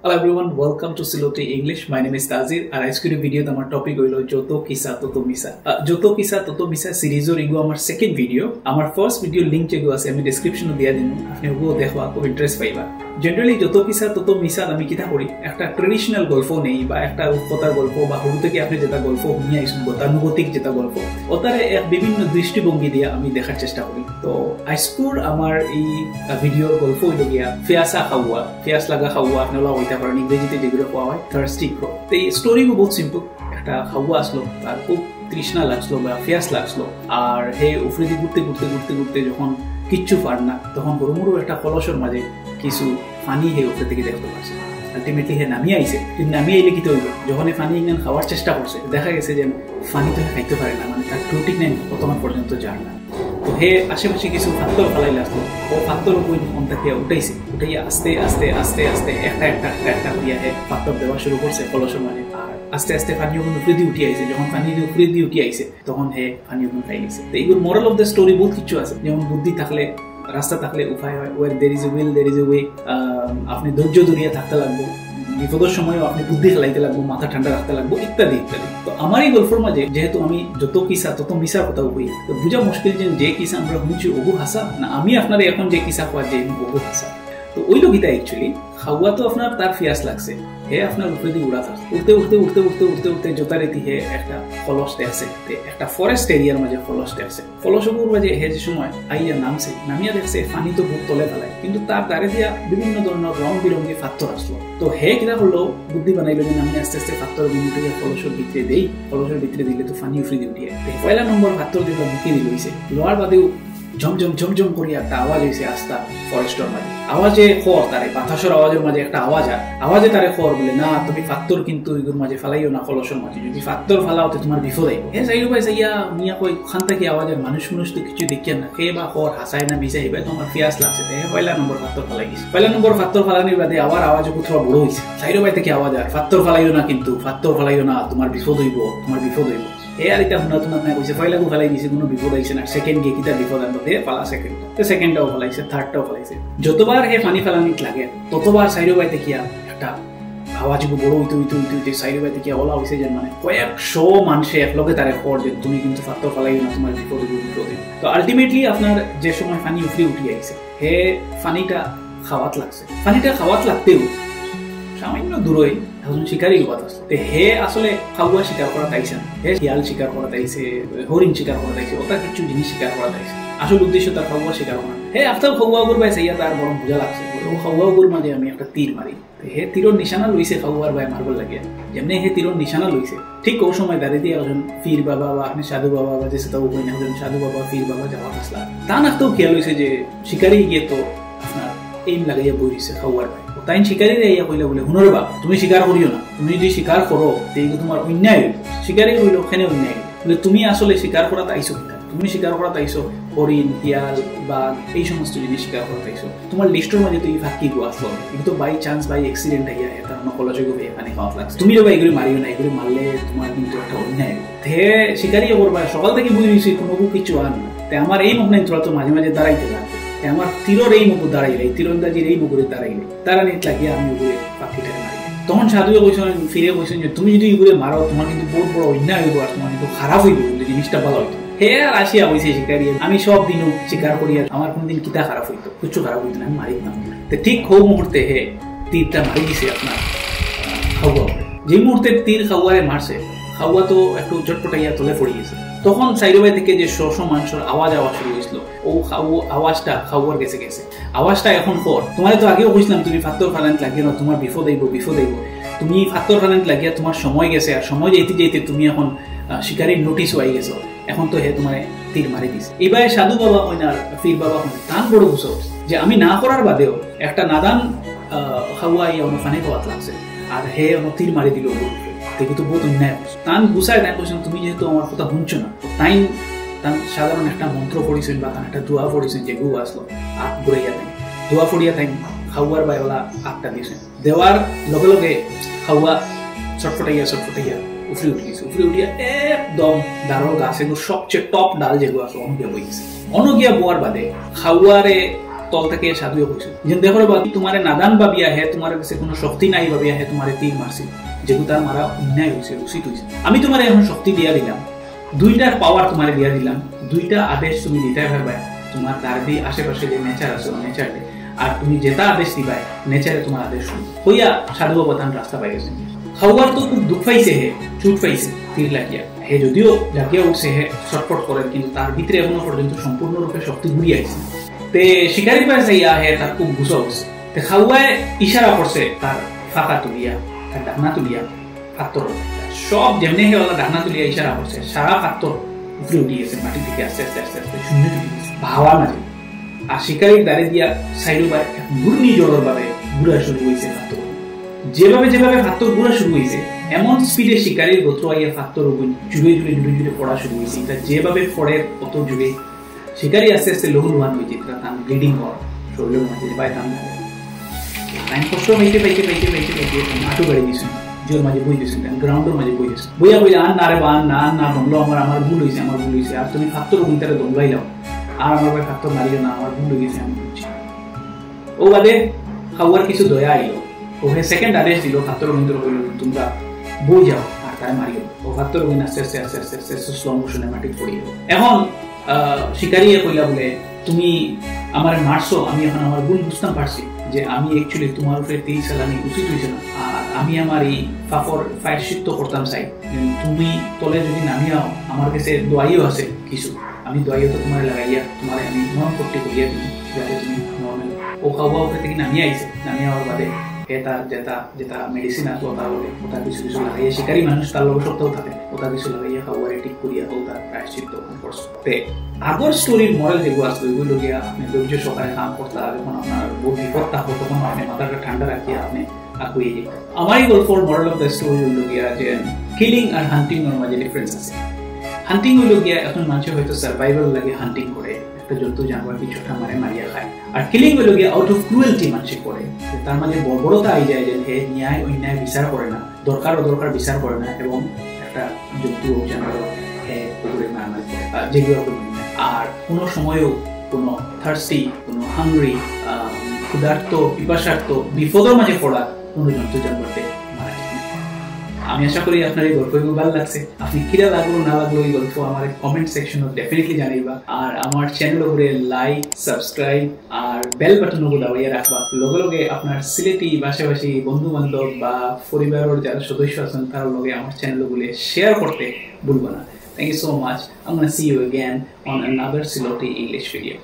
Hello everyone, welcome to Siloti English. My name is Tazir and আজকের ভিডিওতে আমার topic হইলো যত কিসা তত মিসা। যত কিসা তত মিসা সিরিজের এগো আমার সেকেন্ড ভিডিও। আমার ফার্স্ট ভিডিও লিংক যেগো আছে আমি ডেসক্রিপশনে দিয়া দিন, আপনি ওগো দেখবা খুব ইন্টারেস্ট পাইবা। জেনারেলি যত কিসা তত মিসা আমি কিতা করি, একটা ট্রেডিশনাল গল্প নেই বা একটা উপকথার গল্প বা শুরু থেকে আপনি যেটা গল্প শুনিয়ে আইসুন গতানুগতিক যেটা গল্প ওটারে এক বিভিন্ন দৃষ্টিভঙ্গি দিয়ে আমি দেখার চেষ্টা করি। তো আজকের আমার এই ভিডিওর গল্প হইল গিয়া ফিয়াসা খাওয়া, ফিয়াস লাগা খাওয়া আপনারা হইতে পারেন ইংরেজিতে যেগুলো পাওয়া হয় থার্স্টি ক্রো। তো এই স্টোরিগুলো বহুত সিম্পল। একটা খাওয়া আসলো, তার খুব তৃষ্ণা লাগলো বা ফিয়াস লাগলো, আর হে উফরে দিয়ে ঘুরতে ঘুরতে ঘুরতে ঘুরতে যখন কিচ্ছু পার না তখন গরুমুরু একটা কলসের মাঝে কিছু পানি হে উপরে থেকে দেখতে পাচ্ছে। আলটিমেটলি হে নামিয়ে আইছে, কিন্তু নামিয়ে আইলে কি হইল, যখন পানি ইংন খাওয়ার চেষ্টা করছে দেখা গেছে যে পানি তো খাইতে পারে না, মানে তার প্রোটিন নাই বর্তমান পর্যন্ত যার না। তো হে আশেপাশে কিছু পাত্তর ফেলাইলে আসলো, ও পাত্তর উপর ফোন থেকে উঠাইছে, উঠাইয়া আস্তে আস্তে আস্তে আস্তে একটা একটা একটা দিয়া হে পাত্তর দেওয়া শুরু করছে কলসের মাঝে। আর আস্তে আস্তে পানি ওগুলো উপরে দিয়ে উঠে আইছে, যখন পানি উপরে দিয়ে উঠে আইছে তখন হে পানি ওগুলো খাই গেছে। তো এইগুলো মোরাল অফ দ্য স্টোরি বহুত কিছু আছে, যেমন বুদ্ধি থাকলে রাস্তা থাকলে উপায় হয়, where there is a will there is a way. আপনি ধৈর্য ধরিয়া থাকতে লাগবো, বিপদের সময়ও আপনি বুদ্ধি খেলাইতে লাগবো, মাথা ঠান্ডা রাখতে লাগবো, ইত্যাদি ইত্যাদি। তো আমার এই গল্পের মাঝে যেহেতু আমি যত কিসা তত মিসার কথা বলি, তো বুঝা মুশকিল যে কিসা আমরা শুনছি ওগু হাসা না আমি আপনারা এখন যে কিসা পাওয়া যে ওগু হাসা। তো ওই লোকিতা অ্যাকচুয়ালি খাওয়া তো আপনার তার ফিয়াস লাগছে, হে আপনার উপরে দিয়ে উড়া থাকছে, উঠতে উঠতে উঠতে উঠতে উঠতে উঠতে যথারীতি হে একটা ফলস দেখছে, একটা ফরেস্ট এরিয়ার মাঝে ফলস দেখছে। ফলসগুলোর মাঝে হে যে সময় আইয়া নামছে, নামিয়া দেখছে পানি তো বহুত তলে ফেলায়, কিন্তু তার দ্বারে দিয়া বিভিন্ন ধরনের রং বিরঙ্গি পাথর আসলো। তো হে কিনা করলো, বুদ্ধি বানাইলো যে আমি আস্তে আস্তে পাথর বিনুটে ফলসের ভিতরে দেই, ফলসের ভিতরে দিলে তো পানি উফরে দিয়ে উঠিয়ে পয়লা নম্বর পাথর যেগুলো মুখে দিল হয়েছে, লোহার বাদেও ঝমঝম ঝমঝম করিয়া একটা আওয়াজ হয়েছে আস্তা ফরেস্টের মাঝে। আওয়াজে খর তারে বাতাসের আওয়াজের মাঝে একটা আওয়াজ আর আওয়াজে তারে খর বলে না তুমি পাত্তর কিন্তু ওইগুলোর মাঝে ফালাইও না কলসের মাঝে, যদি পাত্তর ফালাও তো তোমার বিপদ আইব। হে যাইও ভাই যাইয়া মিয়া কই খান থেকে আওয়াজের মানুষ তো কিছু দেখিয়া না, কে বা খর হাসায় না বিজাই ভাই তোমার ফিয়াস লাগছে। হে পয়লা নম্বর পাত্তর ফালাই গেছে। পয়লা নম্বর পাত্তর ফালানির বাদে আবার আওয়াজ কোথাও বড় হয়েছে, যাইও ভাই থেকে আওয়াজ আর পাত্তর ফালাইও না, কিন্তু পাত্তর ফালাইও না তোমার বিপদ হইব, তোমার বিপদ হইব। হে আর এটা শুনা তোমার না কইছে পয়লাগু ফেলাই দিয়েছে, কোনো বিপদ আইছে না। সেকেন্ড গিয়ে কিতা বিপদ আনবো, হে ফালা সেকেন্ড, তো সেকেন্ডটাও ফেলাইছে, থার্ডটাও ফেলাইছে। যতবার হে পানি ফেলানিত লাগে ততবার সাইডো বাইতে কিয়া একটা আওয়াজ বড় হইতে হইতে হইতে হইতে সাইডো বাইতে কিয়া ওলা হয়েছে যে মানে কয়েকশো মানুষে একলগে তারে খবর যে তুমি কিন্তু পাত্তর ফেলাই না, তোমার বিপদ বিপদ। তো আলটিমেটলি আপনার যে সময় পানি উঠে উঠে আইছে, হে পানিটা খাওয়াত লাগছে। পানিটা খাওয়াত লাগতেও সামান্য দূরে একজন শিকারী লোক আসছে। হে আসলে খাওয়া শিকার করা তাইছে না, হে শিয়াল শিকার করা তাইছে, হরিণ শিকার করা তাইছে, ওটা কিছু জিনিস শিকার করা তাইছে। আসল উদ্দেশ্য তার খাওয়া শিকার করা। হে আফতার খাওয়া করবাই চাইয়া তার বরং বোঝা লাগছে ও খাওয়া কর মাঝে আমি একটা তীর মারি। হে তীরের নিশানা লইছে খাওয়ার ভাই মারবার লাগে, যেমনি হে তীরের নিশানা লইছে ঠিক ওই সময় দাঁড়িয়ে দিয়ে একজন পীর বাবা বা আপনি সাধু বাবা বা যে সেটাও কই না, সাধু বাবা পীর বাবা যাওয়া আসলা তা নাকতেও খেয়াল হয়েছে যে শিকারি গিয়ে তো আপনার এইম লাগাইয়া বই দিচ্ছে খাওয়ার ভাই। তাই শিকারীরা ইয়া কইলা বলে হুনরে বাপ তুমি শিকার করিও না, তুমি যদি শিকার করো এইগুলো তোমার অন্যায় হইল। শিকারী হইল ওখানে অন্যায় বলে তুমি আসলে শিকার করা তাইছো কিনা, তুমি শিকার করা তাইছো হরিণ শিয়াল বা এই সমস্ত জিনিস শিকার করা তাইছো, তোমার লিস্টের মাঝে তো এই ফাঁকি গো আসলো, কিন্তু বাই চান্স বাই অ্যাক্সিডেন্ট আইয়া এটা নকলযোগ্য হয়ে এখানে খাওয়া লাগছে, তুমি রে ভাই এগুলি মারিও না, এগুলি মারলে তোমার কিন্তু একটা অন্যায়। হে শিকারী করবা সকাল থেকে বুঝে নিয়েছি কোনো কিছু আর না, তাই আমার এই মনে তোরা তো মাঝে মাঝে দাঁড়াইতে লাগবে, আমার তীরের এই মুকুর দাঁড়াইলে তীরন্দাজির এই মুকুরে দাঁড়াইলে তারা নিত লাগিয়ে আমি ওগুলো পাখিটাকে মারি। তখন সাধুয়ে কইছেন ফিরে কইছেন যে তুমি যদি এগুলো মারো তোমার কিন্তু বহুত বড় অন্যায় হইব আর তোমার কিন্তু খারাপ হইব, কিন্তু জিনিসটা ভালো হইতো। হে আর আসিয়া হয়েছে শিকারি, আমি সব দিনও শিকার করি আর আমার কোনদিন কিতা খারাপ হইতো, কিছু খারাপ হইতো না, আমি মারি না। তো ঠিক হো মুহূর্তে হে তীরটা মারি দিছে আপনার খাওয়া। যে মুহূর্তে তীর খাওয়ারে মারছে, খাওয়া তো একটু চটপটাইয়া তলে পড়ে গেছে। তখন সাইডোবাই থেকে যে শস্য মানুষের আওয়াজ শুরু হয়েছিল, ও আওয়াজটা খাওয়ার গেছে গেছে আওয়াজটা এখন পর তোমার তো আগেও কইছিলাম তুমি পাত্তর ফালান্ত লাগিয়ে না, তোমার বিপদ আইব বিপদ আইব, তুমি পাত্তর ফালান্ত লাগিয়া তোমার সময় গেছে, আর সময় যেতে যেতে তুমি এখন শিকারীর নোটিশও আই গেছো, এখন তো হে তোমার তীর মারি দিছে। এবার সাধু বাবা হয় না পীর বাবা হয় তান বড় বুঝো যে আমি না করার বাদেও একটা নাদান খাওয়া ইয়া ফানে খাওয়াত লাগছে আর হে তীর মারি দিল, দেখি তো বহুত অন্যায়। তান গুছায় তাই বলছেন তুমি যেহেতু আমার কথা শুনছো না, তাই তার সাধারণ একটা মন্ত্র পড়িছেন বা তার একটা দোয়া পড়িছেন যে গু আসলো আখ ঘুরাইয়া তাই দোয়া পড়িয়া তাই খাওয়ার বাইওয়ালা আখটা দিয়েছেন, দেওয়ার লগে লগে খাওয়া ছটফটাইয়া উফরে উঠে গেছে। উফরে উঠিয়া একদম ডালের গাছ এগুলো সবচেয়ে টপ ডাল যেগুলো আছে অনগিয়া বই গেছে। অনগিয়া বোয়ার বাদে খাওয়ারে তল থেকে সাধুয়ে কইছে যে দেখো বা তোমারে নাদান ভাবিয়া হে তোমার কাছে কোনো শক্তি নাই ভাবিয়া হে তোমারে তীর মারছে যেগুলো তার মারা অন্যায় হয়েছে উচিত হয়েছে আমি তোমারে এখন শক্তি দিয়া দিলাম দুইটার পাওয়ার তোমারে দিয়া দিলাম দুইটা আদেশ তুমি দিতে পারবে তোমার চারদি আশেপাশে যে নেচার আছে নেচার আর তুমি যেটা আদেশ দিবা নেচারে তোমার আদেশ শুনবে হইয়া সাধু বাবা রাস্তা পাই গেছে খাওয়ার তো খুব দুঃখ পাইছে হে চুট পাইছে তীর লাগিয়া হে যদিও জাগিয়া উঠছে হে ছটফট করেন কিন্তু তার ভিতরে এখনো পর্যন্ত সম্পূর্ণরূপে শক্তি ঘুরিয়ে আইছে তে শিকারির পাশে যাইয়া হে তার খুব গুছা উঠছে তে খাওয়ায় ইশারা করছে তার ফাঁকা তুলিয়া তার ডাকনা তুলিয়া পাথর সব যেমনি হে ওলা ডাকনা তুলিয়া ইশারা করছে সারা পাথর উপরে উঠে গেছে মাটি থেকে আস্তে আস্তে আস্তে আস্তে শূন্য চলে গেছে ভাবা না আর শিকারির দাঁড়িয়ে দিয়া সাইডে বা ঘূর্ণি জলের ভাবে ঘুরা শুরু হয়েছে পাথর যেভাবে যেভাবে পাথর ঘুরা শুরু হয়েছে এমন স্পিডে শিকারির গোত্র আইয়া পাথর জুড়ে জুড়ে জুড়ে জুড়ে পড়া শুরু হয়েছে এটা যেভাবে পড়ে অত জুড়ে শিকারি আস্তে আস্তে লহুলুহান হয়েছে তার ব্লিডিং হওয়ার শরীরের মাঝে পায় তার টাইম কষ্ট পাইতে পাইতে পাইতে পাইতে পাইতে আটু গাড়ি দিয়েছেন জোর মাঝে বই দিয়েছেন গ্রাউন্ডের মাঝে বই দিয়েছেন বইয়া বইয়া আর না রে বা না দমলো আমার ভুল হয়েছে আর তুমি পাথর ওখানটারে দমলাই লাও আর আমার ভাই পাথর মারিও না আমার ভুল হয়ে গেছে আমি বলছি ও বাদে খাওয়ার কিছু দয়া আইলো ওখানে সেকেন্ড আদেশ দিল পাথর ওখান হইল তোমরা বই যাও আর তাই মারিও ও পাথর ওখানে আস্তে আস্তে আস্তে আস্তে আস্তে আস্তে স্লো মোশনে মাটি পড়িয়ে এখন শিকারিয়ে কইলা বলে তুমি আমার মারছো আমি এখন আমার ভুল বুঝতাম পারছি যে আমি অ্যাকচুয়ালি তোমার উপরে তীর চালানি উচিত হয়েছে না আর আমি আমার এই ফাফর প্রায়শ্চিত্ত করতাম চাই তুমি তলে যদি নামিয়াও আমার কাছে দোয়াইও আছে কিছু আমি দোয়াইও তো তোমার লাগাইয়া তোমার আমি মন করতে করিয়া দিই যাতে তুমি নর্মাল ও খাওয়া উপরে থেকে নামিয়ে আইছে নামিয়ে হওয়ার বাদে এটা যেটা মেডিসিন আছে ওটা বলে ওটা কিছু কিছু লাগাইয়া শিকারী মানুষ তার লগে সপ্তাহ থাকে ওটা কিছু লাগাইয়া খাওয়ারে ঠিক করিয়া ওটা প্রায়শ্চিত্ত করছে আগর স্টোরির মডেল যেগুলো আসলো ওইগুলো গিয়া আপনি ধৈর্য সকালে কাম করতে যখন আপনার বহু বিপদ থাকো তখন আপনি মাথাটা ঠান্ডা রাখিয়া আপনি আগুয়ে যাই আমার এই গল্পর মডেল অফ দ্য স্টোরি হইল গিয়া যে কিলিং আর হান্টিং এর মাঝে ডিফারেন্স আছে হান্টিং হইল গিয়া এখন মানুষ হয়তো সার্ভাইভাল লাগে হান্টিং করে একটা জন্তু জানোয়ার কিছুটা মারিয়া খায় আর কিলিং হইল গিয়া আউট অফ ক্রুয়েলটি মানুষ করে তার মাঝে বর্বরতা আই যায় যে হে ন্যায় অন্যায় বিচার করে না দরকার বিচার করে না এবং একটা জন্তু জানোয়ার হে পুকুরে মারামারি করে যেগুলো আর কোনো সময়ও কোনো থার্সটি কোনো হাংরি ক্ষুধার্ত পিপাসার্থ বিপদের মাঝে পড়া কোনো জন্তু জানোয়ারকে মারা যায় আমি আশা করি আপনার এই গল্পগুলো ভালো লাগছে আপনি কিরা লাগলো না লাগলো এই গল্প আমার কমেন্ট সেকশনে ডেফিনেটলি জানাইবা আর আমার চ্যানেল উপরে লাইক সাবস্ক্রাইব আর বেল বাটন দাবাইয়া রাখবা লগে লগে আপনার সিলেটি ভাষাভাষী বন্ধু বান্ধব বা পরিবারের যারা সদস্য আছেন তার লগে আমার চ্যানেলগুলো শেয়ার করতে ভুলবা না Thank you so much. I'm going to see you again on another Siloti English video.